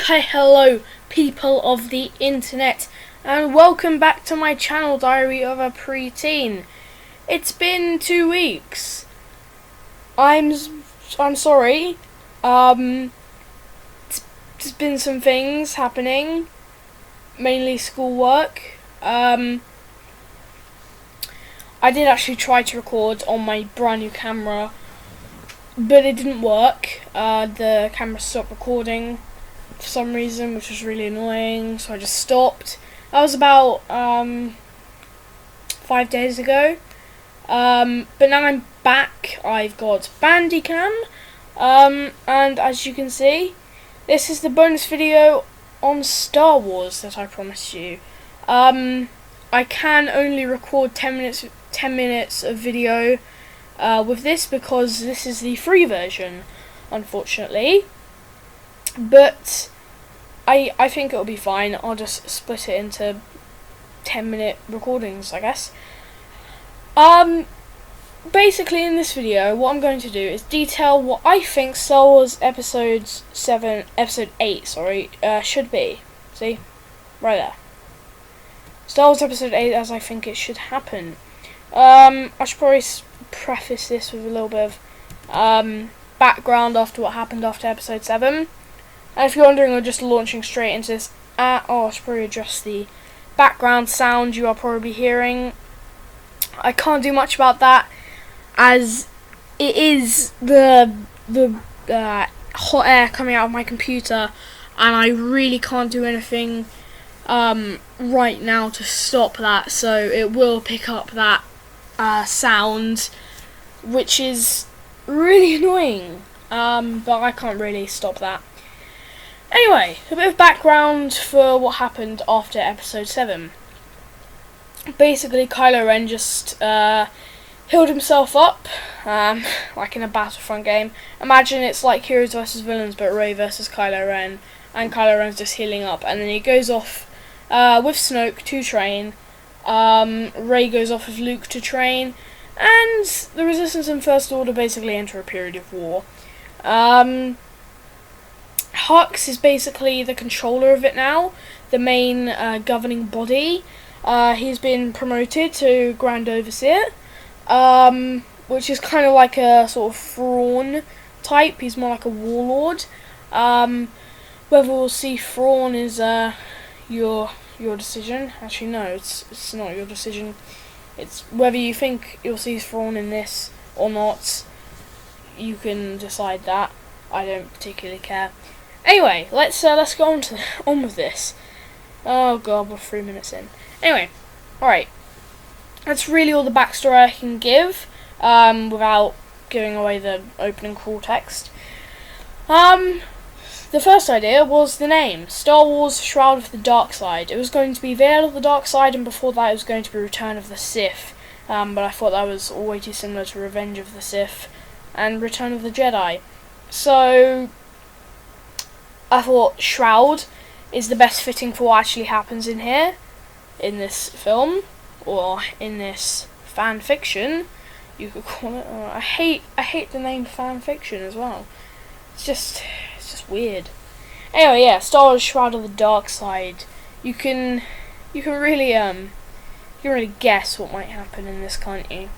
Hi, hello, people of the internet, and welcome back to my channel, Diary of a Preteen. It's been 2 weeks. I'm sorry. There's been some things happening, mainly schoolwork. I did actually try to record on my brand new camera, but it didn't work. The camera stopped recording for some reason, which was really annoying, so I just stopped. That was about 5 days ago. But now I'm back. I've got Bandicam, and as you can see, this is the bonus video on Star Wars that I promised you. I can only record 10 minutes of video with this because this is the free version, unfortunately. But I think it'll be fine. I'll just split it into 10-minute recordings, I guess. Basically in this video, what I'm going to do is detail what I think Star Wars Episode 8, should be. See? Right there. Star Wars Episode 8 as I think it should happen. I should probably preface this with a little bit of background after what happened after Episode 7. And if you're wondering, we're just launching straight into this. I should probably adjust the background sound you are probably hearing. I can't do much about that, as it is the hot air coming out of my computer, and I really can't do anything right now to stop that. So it will pick up that sound, which is really annoying. But I can't really stop that. Anyway, a bit of background for what happened after Episode 7. Basically, Kylo Ren just healed himself up, like in a Battlefront game. Imagine it's like heroes versus villains, but Rey versus Kylo Ren, and Kylo Ren's just healing up, and then he goes off with Snoke to train. Rey goes off with Luke to train, and the Resistance and First Order basically enter a period of war. Hux is basically the controller of it now, the main governing body. He's been promoted to Grand Overseer, which is kind of like a sort of Thrawn type. He's more like a warlord. Whether we'll see Thrawn is your decision. Actually, no, it's not your decision. It's whether you think you'll see Thrawn in this or not. You can decide that. I don't particularly care. Anyway, let's go on with this. Oh god, we're 3 minutes in. Anyway, alright. That's really all the backstory I can give, without giving away the opening crawl text. The first idea was the name, Star Wars Shroud of the Dark Side. It was going to be Veil of the Dark Side, and before that it was going to be Return of the Sith. But I thought that was way too similar to Revenge of the Sith and Return of the Jedi. So I thought Shroud is the best fitting for what actually happens in here, in this film, or in this fan fiction, you could call it. I hate the name fan fiction as well. It's just weird. Anyway, yeah, Star Wars Shroud of the Dark Side. You can really guess what might happen in this, can't you?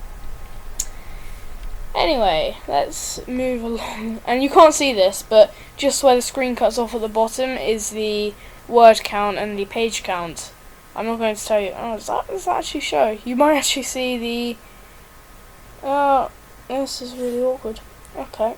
Anyway, let's move along. And you can't see this, but just where the screen cuts off at the bottom is the word count and the page count. I'm not going to tell you. Oh, does that actually show? You might actually see the... this is really awkward. Okay.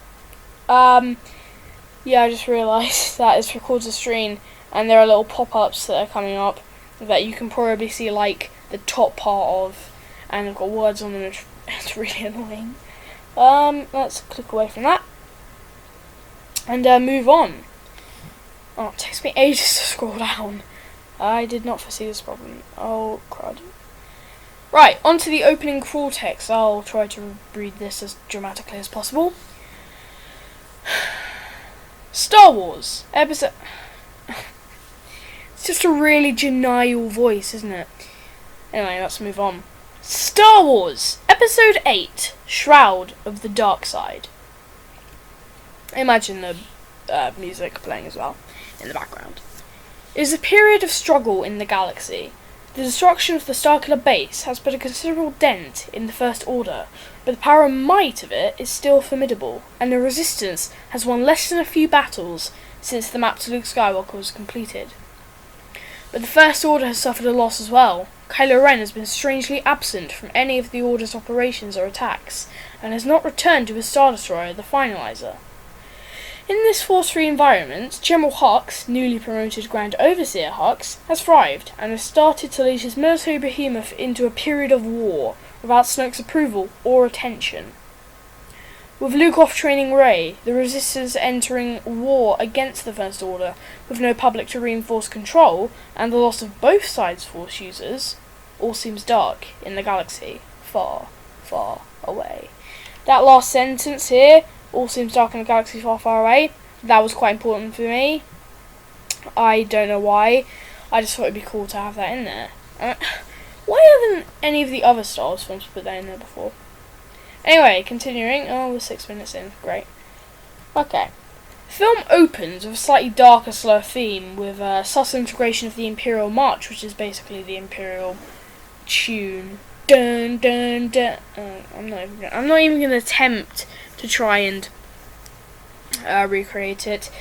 Yeah, I just realised that it records a screen, and there are little pop-ups that are coming up that you can probably see, like, the top part of, and they've got words on them. It's really annoying. Let's click away from that and move on. Oh, it takes me ages to scroll down. I did not foresee this problem. Oh, crud. Right, onto the opening crawl text. I'll try to read this as dramatically as possible. Star Wars Episode... It's just a really genial voice, isn't it? Anyway, let's move on. Star Wars Episode 8, Shroud of the Dark Side. Imagine the music playing as well in the background. It is a period of struggle in the galaxy. The destruction of the Starkiller base has put a considerable dent in the First Order, but the power and might of it is still formidable, and the Resistance has won less than a few battles since the map to Luke Skywalker was completed. But the First Order has suffered a loss as well. Kylo Ren has been strangely absent from any of the Order's operations or attacks, and has not returned to his Star Destroyer, the Finalizer. In this force-free environment, General Hux, newly promoted Grand Overseer Hux, has thrived, and has started to lead his military behemoth into a period of war, without Snoke's approval or attention. With Luke off training Rey, the Resistance entering war against the First Order, with no public to reinforce control, and the loss of both sides' force users, all seems dark in the galaxy, far, far away. That last sentence here, all seems dark in the galaxy far, far away, that was quite important for me. I don't know why, I just thought it'd be cool to have that in there. Why haven't any of the other Star Wars films put that in there before? Anyway, continuing. Oh, we're 6 minutes in. Great. Okay. The film opens with a slightly darker, slower theme, with a subtle integration of the Imperial March, which is basically the Imperial tune. Dun dun dun. I'm not even gonna attempt to try and recreate it,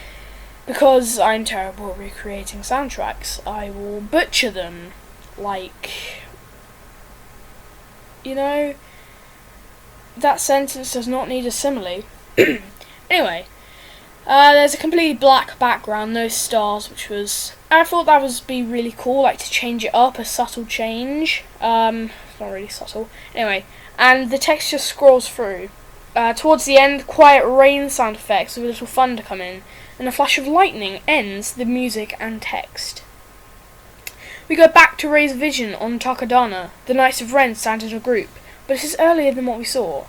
because I'm terrible at recreating soundtracks. I will butcher them, like, you know, that sentence does not need a simile. Anyway, there's a completely black background, no stars, which was, I thought that would be really cool, like to change it up, a subtle change. It's not really subtle. Anyway, and the text just scrolls through. Towards the end, quiet rain sound effects with a little thunder come in, and a flash of lightning ends the music and text. We go back to Rey's vision on Takodana. The Knights of Ren stand in a group, but it is earlier than what we saw.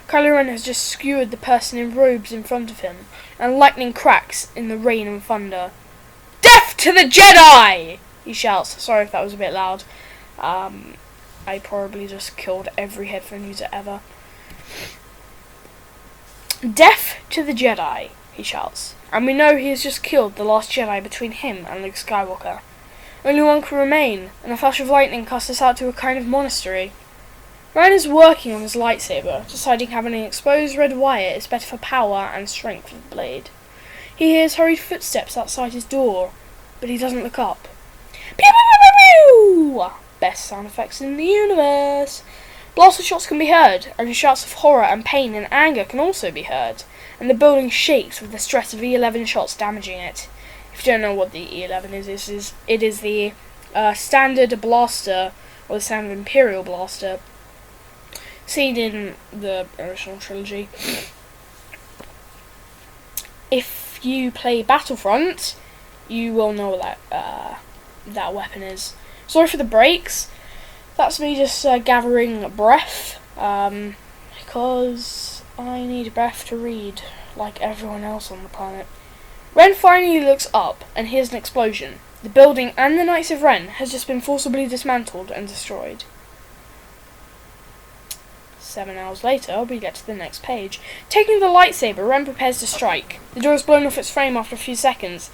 Kylo Ren has just skewered the person in robes in front of him, and lightning cracks in the rain and thunder. "Death to the Jedi!" he shouts. Sorry if that was a bit loud. I probably just killed every headphone user ever. "Death to the Jedi!" he shouts, and we know he has just killed the last Jedi between him and Luke Skywalker. Only one can remain, and a flash of lightning casts us out to a kind of monastery. Ryan is working on his lightsaber, deciding having an exposed red wire is better for power and strength of the blade. He hears hurried footsteps outside his door, but he doesn't look up. Pew pew pew pew pew! Best sound effects in the universe. Blaster shots can be heard, and shouts of horror and pain and anger can also be heard, and the building shakes with the stress of E11 shots damaging it. If you don't know what the E11 is, it is the standard blaster, or the standard Imperial blaster, seen in the original trilogy. If you play Battlefront, you will know what that weapon is. Sorry for the breaks. That's me just gathering breath, because I need breath to read, like everyone else on the planet. Ren finally looks up and hears an explosion. The building and the Knights of Ren has just been forcibly dismantled and destroyed. 7 hours later, we get to the next page. Taking the lightsaber, Ren prepares to strike. The door is blown off its frame after a few seconds.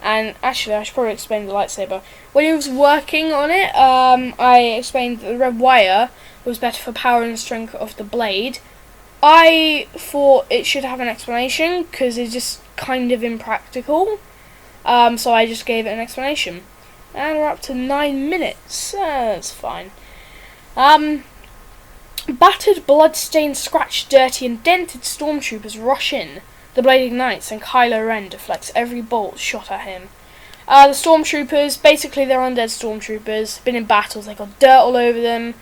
And actually, I should probably explain the lightsaber. When he was working on it, I explained that the red wire was better for power and strength of the blade. I thought it should have an explanation, because it's just kind of impractical. So I just gave it an explanation. And we're up to 9 minutes. That's fine. Battered, blood-stained, scratched, dirty, and dented stormtroopers rush in. The blade ignites, and Kylo Ren deflects every bolt shot at him. The stormtroopers, basically they're undead stormtroopers, been in battles, they've got dirt all over them,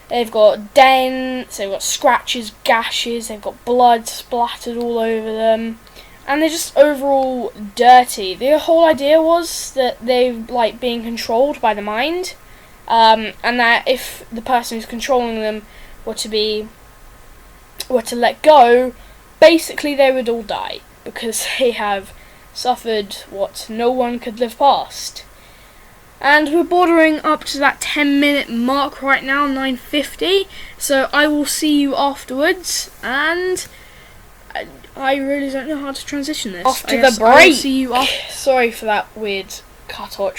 they've got dents, they've got scratches, gashes, they've got blood splattered all over them, and they're just overall dirty. The whole idea was that they're like being controlled by the mind, and that if the person who's controlling them were to let go, basically they would all die, because they have suffered what no one could live past. And we're bordering up to that 10-minute mark right now, 9:50, so I will see you afterwards, and I really don't know how to transition this. After the break. See you off. Sorry for that weird cut-off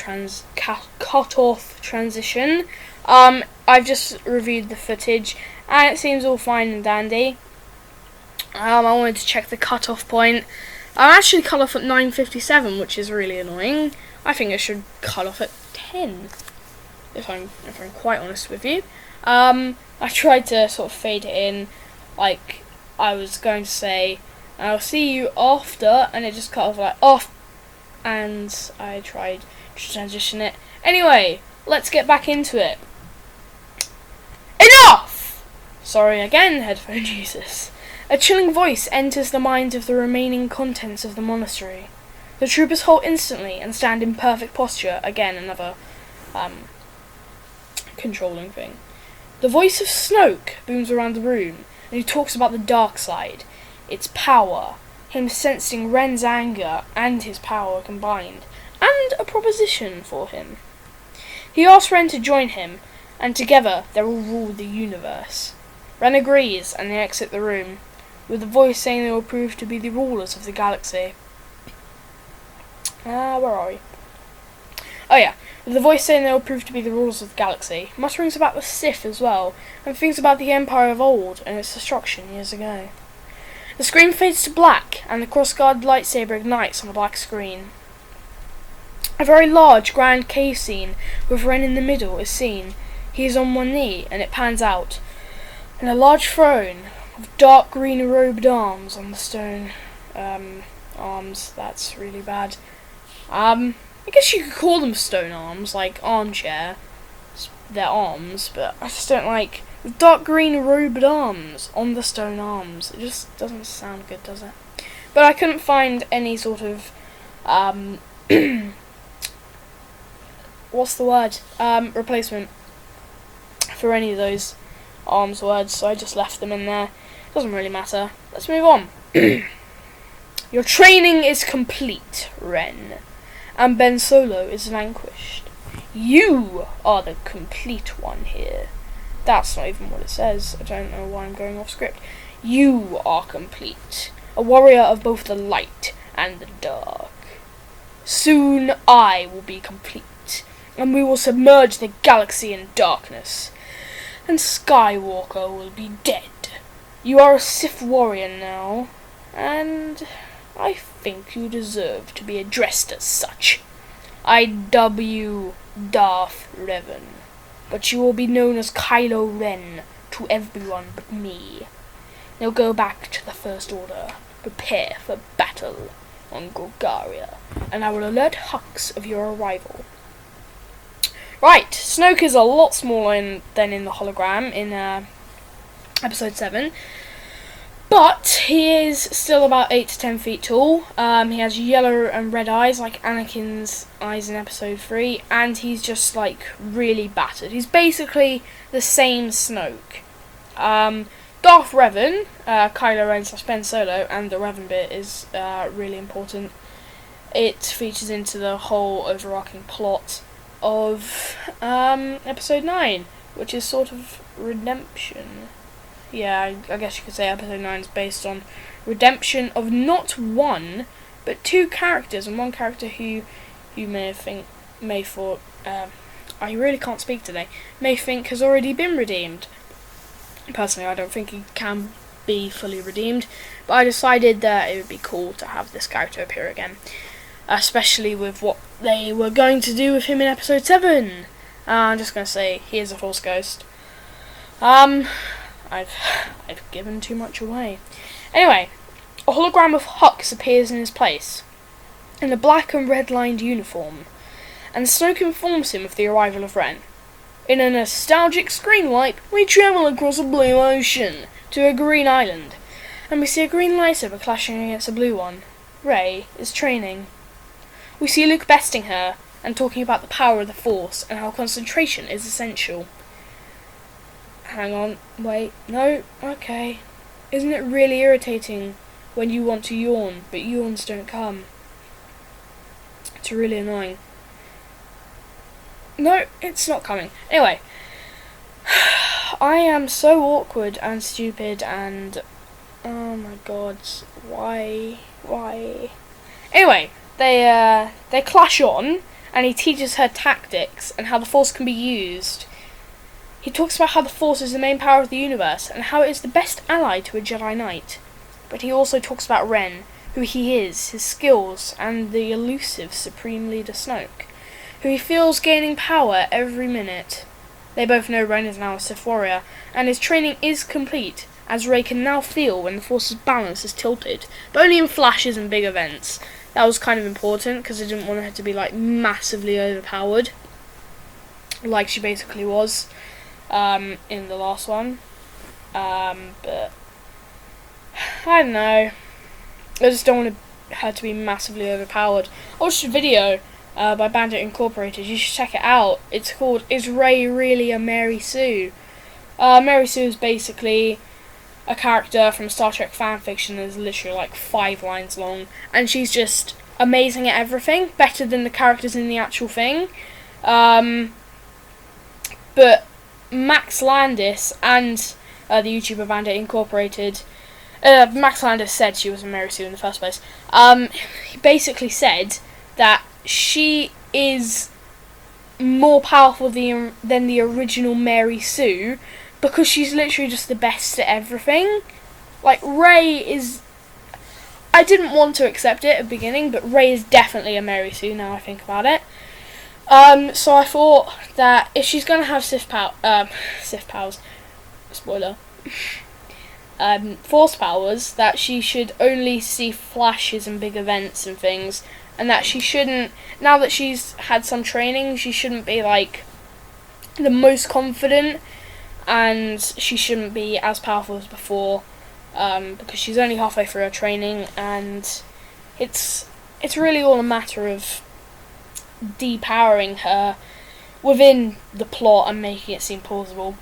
transition. I've just reviewed the footage, and it seems all fine and dandy. I wanted to check the cut-off point. I'm actually cut off at 9:57, which is really annoying. I think I should cut off at 10, if I'm quite honest with you. I tried to sort of fade it in, like I was going to say, I'll see you after, and it just cut off like off, and I tried to transition it. Anyway, let's get back into it. Enough! Sorry again, headphone users. A chilling voice enters the minds of the remaining contents of the monastery. The troopers halt instantly and stand in perfect posture. Again, another controlling thing. The voice of Snoke booms around the room, and he talks about the dark side, its power, him sensing Ren's anger and his power combined, and a proposition for him. He asks Ren to join him, and together they will rule the universe. Ren agrees, and they exit the room, with the voice saying they will prove to be the rulers of the galaxy. Where are we? Oh yeah, with the voice saying they will prove to be the rulers of the galaxy, mutterings about the Sith as well, and things about the Empire of old and its destruction years ago. The screen fades to black, and the cross-guard lightsaber ignites on the black screen. A very large, grand cave scene, with Ren in the middle, is seen. He is on one knee, and it pans out, and a large throne with dark green robed arms on the stone arms. That's really bad. I guess you could call them stone arms, like armchair. They're arms, but I just don't like with dark green robed arms on the stone arms. It just doesn't sound good, does it? But I couldn't find any sort of what's the word? Replacement for any of those arms words, so I just left them in there. Doesn't really matter. Let's move on. Your training is complete, Ren, and Ben Solo is vanquished. You are the complete one here. That's not even what it says. I don't know why I'm going off script. You are complete, a warrior of both the light and the dark. Soon I will be complete, and we will submerge the galaxy in darkness, and Skywalker will be dead. You are a Sith warrior now, and I think you deserve to be addressed as such. I dub you Darth Revan, but you will be known as Kylo Ren to everyone but me. Now go back to the First Order, prepare for battle on Golgaria, and I will alert Hux of your arrival. Right, Snoke is a lot smaller than in the hologram in episode 7, but he is still about 8 to 10 feet tall. He has yellow and red eyes like Anakin's eyes in episode 3, and he's just like really battered. He's basically the same Snoke. Darth Revan, Kylo Ren / Ben Solo, and the Revan bit is really important. It features into the whole overarching plot of episode 9, which is sort of redemption. Yeah, I guess you could say episode 9 is based on redemption of not one, but two characters, and one character who you may thought, I really can't speak today, may think has already been redeemed. Personally, I don't think he can be fully redeemed, but I decided that it would be cool to have this character appear again, especially with what they were going to do with him in episode 7. I'm just going to say, he is a Force Ghost. I've given too much away. Anyway, a hologram of Hux appears in his place, in a black and red lined uniform, and Snoke informs him of the arrival of Ren. In a nostalgic screen wipe, we travel across a blue ocean to a green island, and we see a green lightsaber clashing against a blue one. Rey is training. We see Luke besting her and talking about the power of the Force and how concentration is essential. Hang on, wait, no, okay. Isn't it really irritating when you want to yawn, but yawns don't come? It's really annoying. No, it's not coming. Anyway, I am so awkward and stupid and, Oh my god, why? Anyway, they clash on, and he teaches her tactics and how the Force can be used. He talks about how the Force is the main power of the universe, and how it is the best ally to a Jedi Knight. But he also talks about Ren, who he is, his skills, and the elusive Supreme Leader Snoke, who he feels gaining power every minute. They both know Ren is now a Sith warrior, and his training is complete, as Rey can now feel when the Force's balance is tilted, but only in flashes and big events. That was kind of important, because I didn't want her to be, like, massively overpowered, like she basically was, in the last one. But, I don't know. I just don't want her to be massively overpowered. I watched a video by Bandit Incorporated. You should check it out. It's called "Is Rey Really a Mary Sue?" Mary Sue is basically a character from Star Trek fanfiction that is literally like 5 lines long, and she's just amazing at everything, better than the characters in the actual thing. But Max Landis and the YouTuber Bandit Incorporated, Max Landis said she was a Mary Sue in the first place. He basically said that she is more powerful than the original Mary Sue, because she's literally just the best at everything. Like, Rey is... I didn't want to accept it at the beginning, but Rey is definitely a Mary Sue now I think about it. So I thought that if she's going to have Sith powers, spoiler, Force powers, that she should only see flashes and big events and things, and that she shouldn't, now that she's had some training, she shouldn't be, like, the most confident, and she shouldn't be as powerful as before, because she's only halfway through her training, and it's really all a matter of depowering her within the plot and making it seem plausible.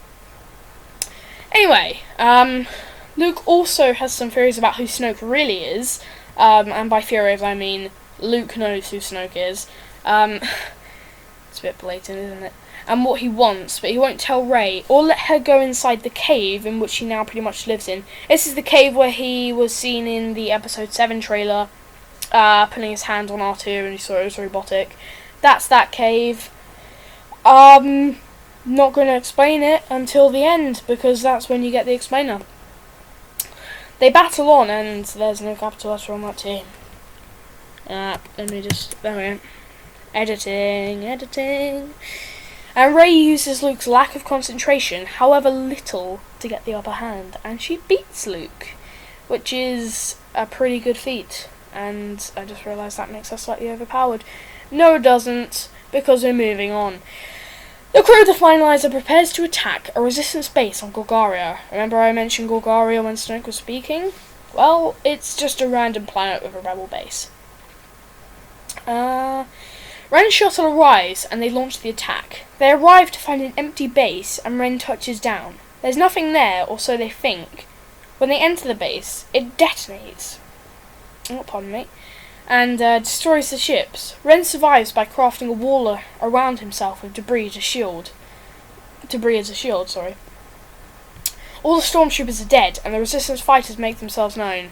Anyway, Luke also has some theories about who Snoke really is, and by theories I mean Luke knows who Snoke is. It's a bit blatant, isn't it? And what he wants, but he won't tell Rey or let her go inside the cave in which he now pretty much lives in. This is the cave where he was seen in the Episode 7 trailer, putting his hand on R2 and he saw it was robotic. That's that cave. Not going to explain it until the end, because that's when you get the explainer. They battle on, and there's no capital letter on that team. Let me just... there we go. Editing. And Rey uses Luke's lack of concentration, however little, to get the upper hand, and she beats Luke, which is a pretty good feat, and I just realised that makes her slightly overpowered. No, it doesn't, because we're moving on. The crew of the Finalizer prepares to attack a resistance base on Golgaria. Remember I mentioned Golgaria when Snoke was speaking? Well, it's just a random planet with a rebel base. Ren's shuttle arrives and they launch the attack. They arrive to find an empty base and Ren touches down. There's nothing there, or so they think. When they enter the base, it detonates. Oh, pardon me. And destroys the ships. Ren survives by crafting a wall around himself with debris as a shield. All the stormtroopers are dead, and the resistance fighters make themselves known.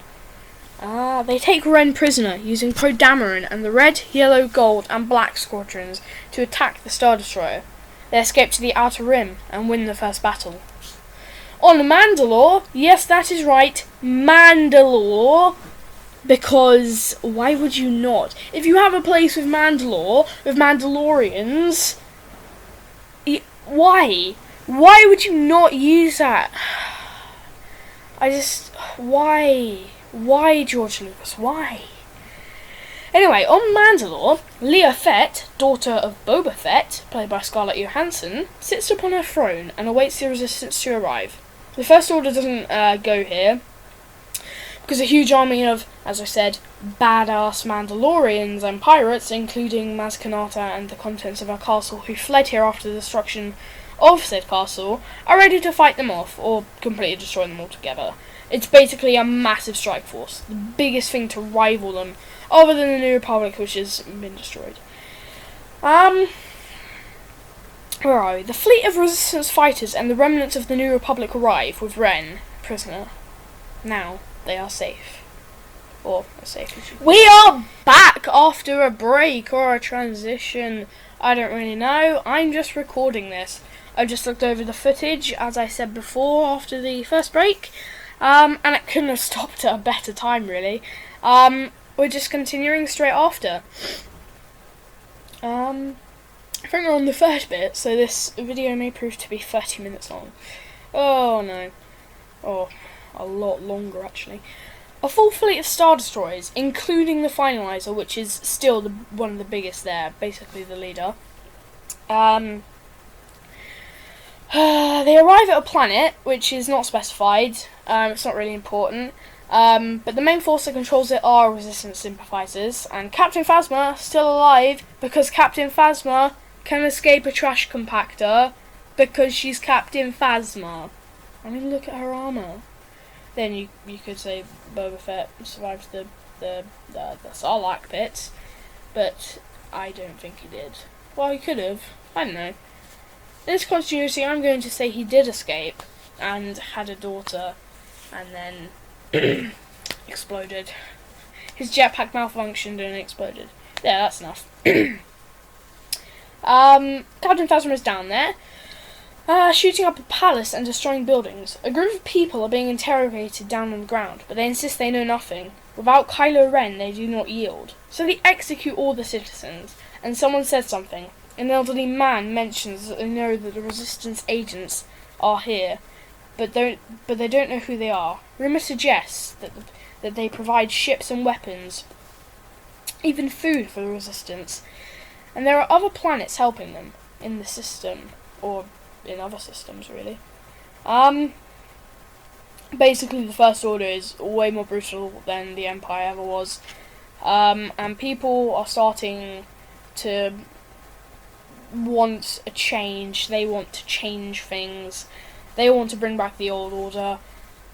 They take Ren prisoner, using Poe Dameron and the red, yellow, gold, and black squadrons to attack the Star Destroyer. They escape to the Outer Rim and win the first battle. On Mandalore, yes, that is right, Mandalore, because why would you not? If you have a place with Mandalore, with Mandalorians, why? Why would you not use that? Why? Why, George Lucas? Why? Anyway, on Mandalore, Leia Fett, daughter of Boba Fett, played by Scarlett Johansson, sits upon her throne and awaits the Resistance to arrive. The First Order doesn't go here, because a huge army of, as I said, badass Mandalorians and pirates, including Maz Kanata and the contents of her castle, who fled here after the destruction of said castle, are ready to fight them off, or completely destroy them altogether. It's basically a massive strike force, the biggest thing to rival them, other than the New Republic, which has been destroyed. Where are we? The fleet of Resistance fighters and the remnants of the New Republic arrive with Ren, prisoner. Now, they are safe. Or as safe as you can. We are back after a break or a transition. I don't really know. I'm just recording this. I just looked over the footage, as I said before, after the first break. And it couldn't have stopped at a better time, really. We're just continuing straight after. I think we're on the third bit, so this video may prove to be 30 minutes long. Oh no. Oh, a lot longer actually. A full fleet of Star Destroyers, including the Finalizer, which is still one of the biggest there, basically the leader. They arrive at a planet, which is not specified. It's not really important. But the main force that controls it are Resistance sympathizers, and Captain Phasma still alive because Captain Phasma can escape a trash compactor because she's Captain Phasma. I mean, look at her armor. Then you could say Boba Fett survives the Sarlacc pit, but I don't think he did. Well, he could have. I don't know. In this continuity, I'm going to say he did escape and had a daughter, and then exploded. His jetpack malfunctioned and exploded. Yeah, that's enough. Captain Phasma is down there. Shooting up a palace and destroying buildings. A group of people are being interrogated down on the ground, but they insist they know nothing. Without Kylo Ren, they do not yield. So they execute all the citizens, and someone says something. An elderly man mentions that they know that the Resistance agents are here, but they don't know who they are. Rumour suggests that they provide ships and weapons, even food for the Resistance, and there are other planets helping them in the system, or in other systems, really. Basically, the First Order is way more brutal than the Empire ever was, and people are starting to want a change. They want to change things. They want to bring back the old order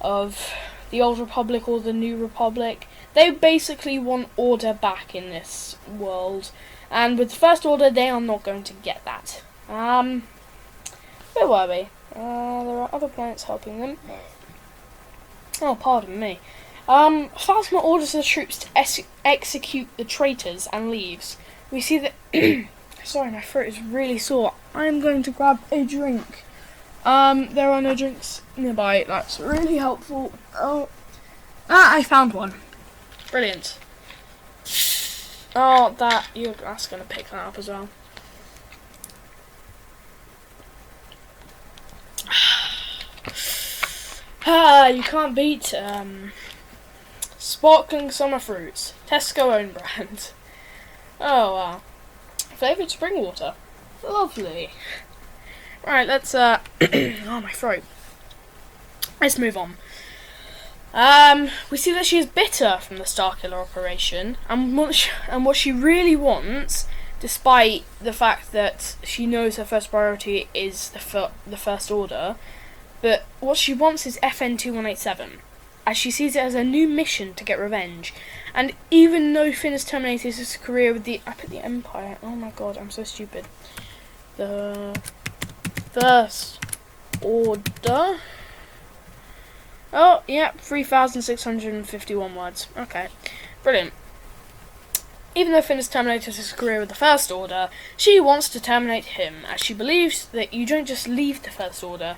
of the Old Republic or the New Republic. They basically want order back in this world, and with the First Order, they are not going to get that. Where were we? There are other planets helping them. Oh, pardon me. Phasma orders the troops to execute the traitors and leaves. We see that... Sorry, my throat is really sore. I'm going to grab a drink. There are no drinks nearby. That's really helpful. Oh. I found one. Brilliant. Oh, that's going to pick that up as well. You can't beat sparkling summer fruits. Tesco own brand. Oh wow. Flavoured spring water. Lovely. Right, let's oh my throat. Let's move on. We see that she is bitter from the Starkiller operation, and what she really wants, despite the fact that she knows her first priority is the First Order, but what she wants is FN-2187, as she sees it as a new mission to get revenge. And even though Finn has terminated his career with I put the Empire, oh my god, I'm so stupid. The First Order. Oh, yeah, 3,651 words. Okay, brilliant. Even though Finn has terminated his career with the First Order, she wants to terminate him, as she believes that you don't just leave the First Order.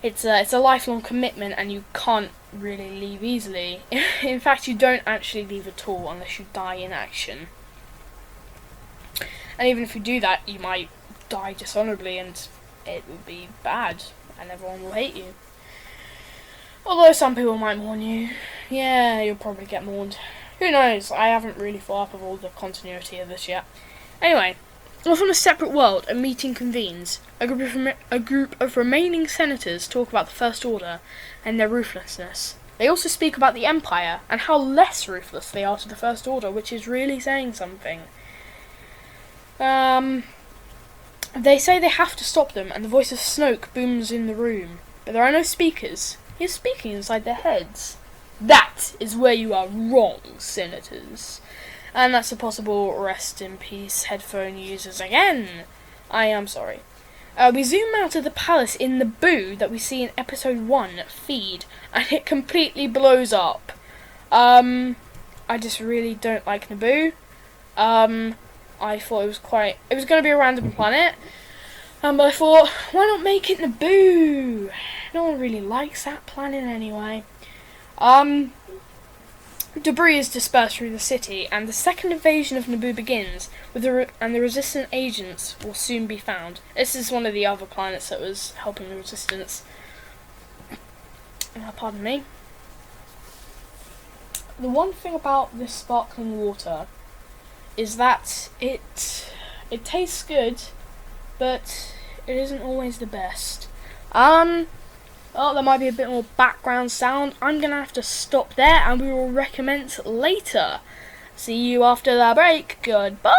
It's a lifelong commitment, and you can't really leave easily. In fact, you don't actually leave at all unless you die in action. And even if you do that, you might die dishonorably, and it would be bad, and everyone will hate you. Although some people might mourn you. Yeah, you'll probably get mourned. Who knows? I haven't really thought up of all the continuity of this yet. Anyway, off on a separate world, a meeting convenes. A group of remaining senators talk about the First Order and their ruthlessness. They also speak about the Empire and how less ruthless they are to the First Order, which is really saying something. They say they have to stop them, and the voice of Snoke booms in the room. But there are no speakers. He is speaking inside their heads. That is where you are wrong, senators. And that's a possible rest in peace headphone users again. I am sorry. We zoom out of the palace in the boo that we see in episode 1 feed, and it completely blows up. I just really don't like Naboo. I thought it was going to be a random planet. But I thought, why not make it Naboo? No one really likes that planet anyway. Debris is dispersed through the city, and the second invasion of Naboo begins, and the resistant agents will soon be found. This is one of the other planets that was helping the resistance. Pardon me. The one thing about this sparkling water is that it tastes good, but it isn't always the best. Oh, there might be a bit more background sound. I'm going to have to stop there, and we will recommence later. See you after the break. Goodbye!